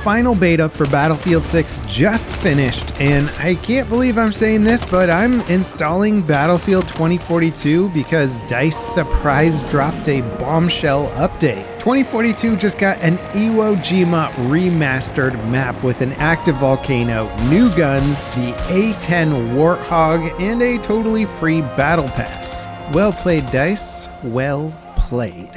final beta for Battlefield 6 just finished, and I can't believe I'm saying this, but I'm installing Battlefield 2042 because DICE surprise dropped a bombshell update. 2042 just got an Iwo Jima remastered map with an active volcano, new guns, the A10 Warthog, and a totally free battle pass. Well played, DICE. Well played.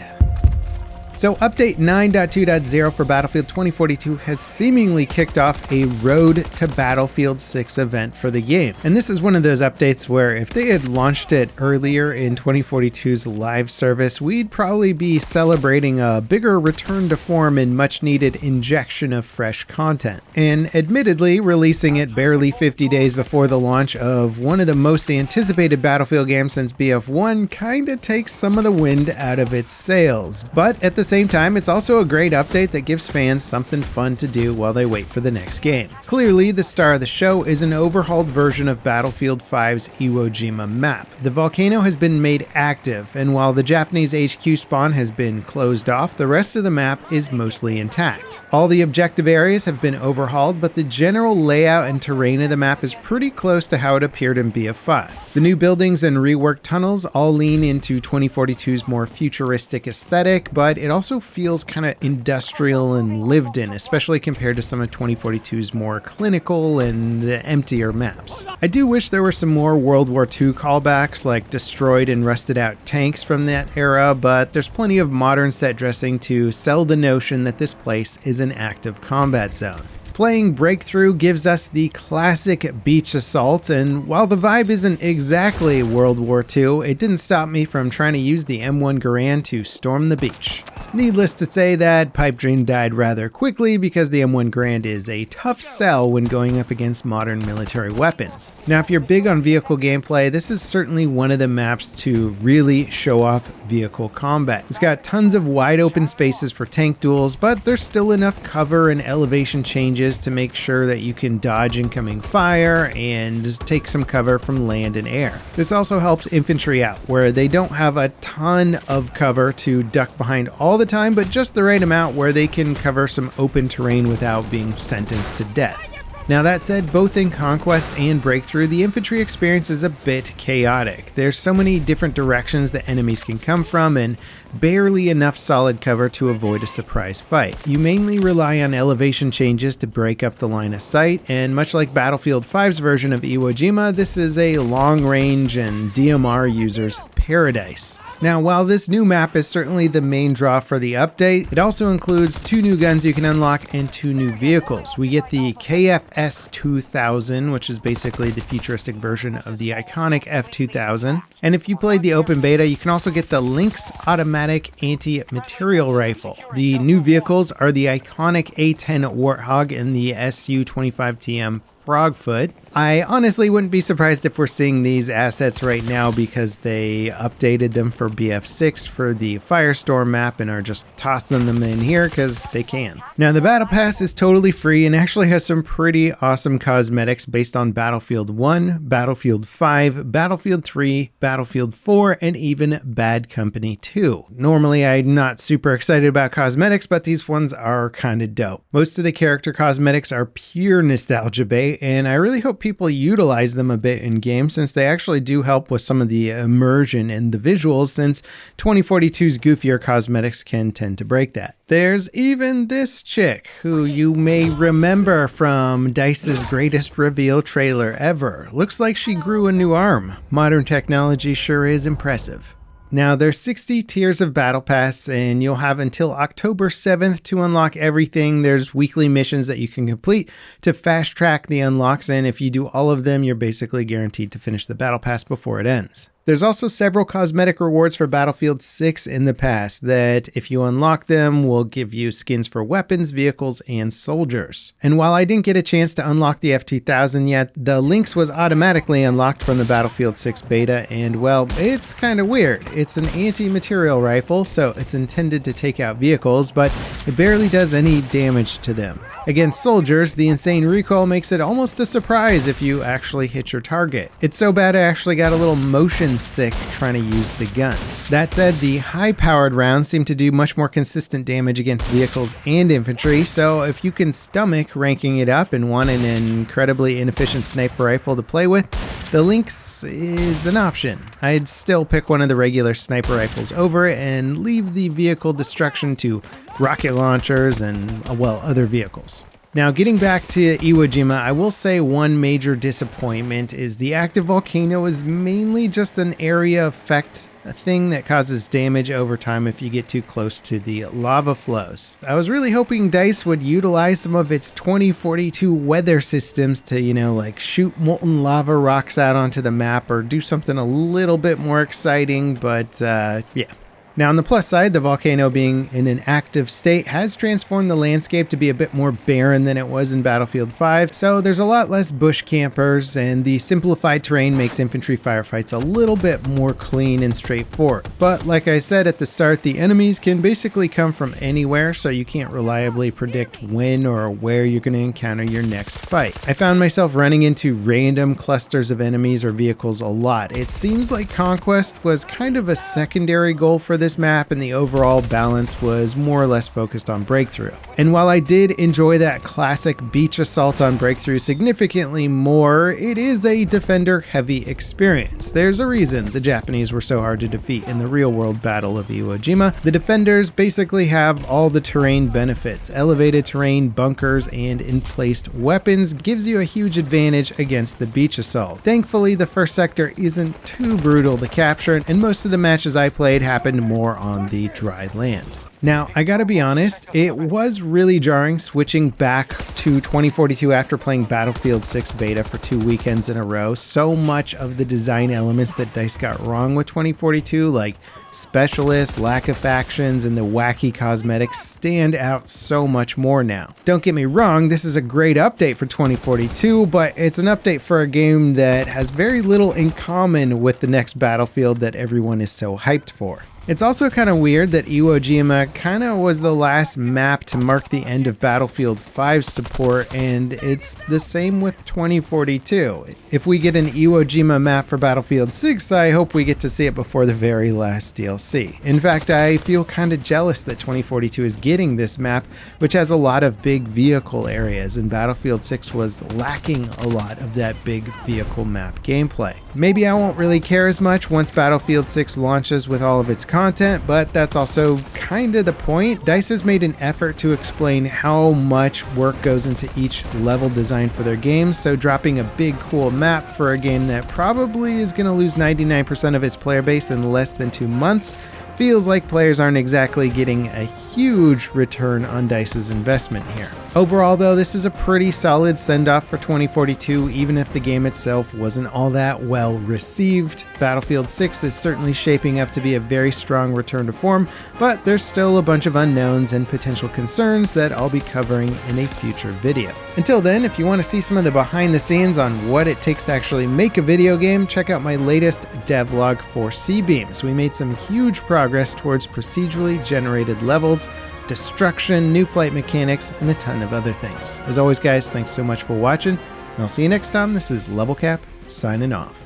So update 9.2.0 for Battlefield 2042 has seemingly kicked off a Road to Battlefield 6 event for the game. And this is one of those updates where if they had launched it earlier in 2042's live service, we'd probably be celebrating a bigger return to form and much needed injection of fresh content. And admittedly, releasing it barely 50 days before the launch of one of the most anticipated Battlefield games since BF1 kinda takes some of the wind out of its sails. But at the same time, it's also a great update that gives fans something fun to do while they wait for the next game. Clearly, the star of the show is an overhauled version of Battlefield 5's Iwo Jima map. The volcano has been made active, and while the Japanese HQ spawn has been closed off, the rest of the map is mostly intact. All the objective areas have been overhauled, but the general layout and terrain of the map is pretty close to how it appeared in BF5. The new buildings and reworked tunnels all lean into 2042's more futuristic aesthetic, but it also feels kind of industrial and lived in, especially compared to some of 2042's more clinical and emptier maps. I do wish there were some more World War II callbacks, like destroyed and rusted out tanks from that era, but there's plenty of modern set dressing to sell the notion that this place is an active combat zone. Playing Breakthrough gives us the classic beach assault, and while the vibe isn't exactly World War II, it didn't stop me from trying to use the M1 Garand to storm the beach. Needless to say, that pipe dream died rather quickly because the M1 Garand is a tough sell when going up against modern military weapons. Now, if you're big on vehicle gameplay, this is certainly one of the maps to really show off vehicle combat. It's got tons of wide open spaces for tank duels, but there's still enough cover and elevation changes to make sure that you can dodge incoming fire and take some cover from land and air. This also helps infantry out, where they don't have a ton of cover to duck behind all the time, but just the right amount where they can cover some open terrain without being sentenced to death. Now that said, both in Conquest and Breakthrough, the infantry experience is a bit chaotic. There's so many different directions that enemies can come from and barely enough solid cover to avoid a surprise fight. You mainly rely on elevation changes to break up the line of sight, and much like Battlefield 5's version of Iwo Jima, this is a long range and DMR user's paradise. Now, while this new map is certainly the main draw for the update, it also includes 2 new guns you can unlock and 2 new vehicles. We get the KFS 2000, which is basically the futuristic version of the iconic F2000. And if you played the open beta, you can also get the Lynx automatic anti-material rifle. The new vehicles are the iconic A10 Warthog and the SU-25TM Frogfoot. I honestly wouldn't be surprised if we're seeing these assets right now because they updated them for BF6 for the Firestorm map and are just tossing them in here because they can. Now the Battle Pass is totally free and actually has some pretty awesome cosmetics based on Battlefield 1, Battlefield 5, Battlefield 3, Battlefield 4, and even Bad Company 2. Normally I'm not super excited about cosmetics, but these ones are kind of dope. Most of the character cosmetics are pure nostalgia bait, and I really hope people utilize them a bit in game since they actually do help with some of the immersion and the visuals, since 2042's goofier cosmetics can tend to break that. There's even this chick who you may remember from DICE's greatest reveal trailer ever. Looks like she grew a new arm. Modern technology sure is impressive. Now, there's 60 tiers of Battle Pass, and you'll have until October 7th to unlock everything. There's weekly missions that you can complete to fast track the unlocks, and if you do all of them, you're basically guaranteed to finish the Battle Pass before it ends. There's also several cosmetic rewards for Battlefield 6 in the past that, if you unlock them, will give you skins for weapons, vehicles, and soldiers. And while I didn't get a chance to unlock the F2000 yet, the Lynx was automatically unlocked from the Battlefield 6 beta, and well, it's kind of weird. It's an anti-material rifle, so it's intended to take out vehicles, but it barely does any damage to them. Against soldiers, the insane recoil makes it almost a surprise if you actually hit your target. It's so bad I actually got a little motion sick trying to use the gun. That said, the high-powered rounds seem to do much more consistent damage against vehicles and infantry, so if you can stomach ranking it up and want an incredibly inefficient sniper rifle to play with, the Lynx is an option. I'd still pick one of the regular sniper rifles over it and leave the vehicle destruction to rocket launchers and, well, other vehicles. Now, getting back to Iwo Jima, I will say one major disappointment is the active volcano is mainly just an area effect, a thing that causes damage over time if you get too close to the lava flows. I was really hoping DICE would utilize some of its 2042 weather systems to, like shoot molten lava rocks out onto the map or do something a little bit more exciting, but yeah. Now on the plus side, the volcano being in an active state has transformed the landscape to be a bit more barren than it was in Battlefield 5, so there's a lot less bush campers, and the simplified terrain makes infantry firefights a little bit more clean and straightforward. But like I said at the start, the enemies can basically come from anywhere, so you can't reliably predict when or where you're going to encounter your next fight. I found myself running into random clusters of enemies or vehicles a lot. It seems like Conquest was kind of a secondary goal for this map, and the overall balance was more or less focused on Breakthrough. And while I did enjoy that classic beach assault on Breakthrough significantly more, it is a defender-heavy experience. There's a reason the Japanese were so hard to defeat in the real-world Battle of Iwo Jima. The defenders basically have all the terrain benefits. Elevated terrain, bunkers, and in-placed weapons gives you a huge advantage against the beach assault. Thankfully, the first sector isn't too brutal to capture, and most of the matches I played happened more on the dry land. Now, I gotta be honest, it was really jarring switching back to 2042 after playing Battlefield 6 beta for 2 weekends in a row. So much of the design elements that DICE got wrong with 2042, like specialists, lack of factions, and the wacky cosmetics, stand out so much more now. Don't get me wrong, this is a great update for 2042, but it's an update for a game that has very little in common with the next Battlefield that everyone is so hyped for. It's also kind of weird that Iwo Jima kind of was the last map to mark the end of Battlefield 5's support, and it's the same with 2042. If we get an Iwo Jima map for Battlefield 6, I hope we get to see it before the very last DLC. In fact, I feel kind of jealous that 2042 is getting this map, which has a lot of big vehicle areas, and Battlefield 6 was lacking a lot of that big vehicle map gameplay. Maybe I won't really care as much once Battlefield 6 launches with all of its content, but that's also kind of the point. DICE has made an effort to explain how much work goes into each level design for their games, so dropping a big cool map for a game that probably is going to lose 99% of its player base in less than 2 months feels like players aren't exactly getting a huge return on DICE's investment here. Overall though, this is a pretty solid send-off for 2042, even if the game itself wasn't all that well received. Battlefield 6 is certainly shaping up to be a very strong return to form, but there's still a bunch of unknowns and potential concerns that I'll be covering in a future video. Until then, if you want to see some of the behind the scenes on what it takes to actually make a video game, check out my latest devlog for C-Beams. We made some huge progress towards procedurally generated levels, destruction, new flight mechanics, and a ton of other things. As always guys, thanks so much for watching, and I'll see you next time. This is Level Cap, signing off.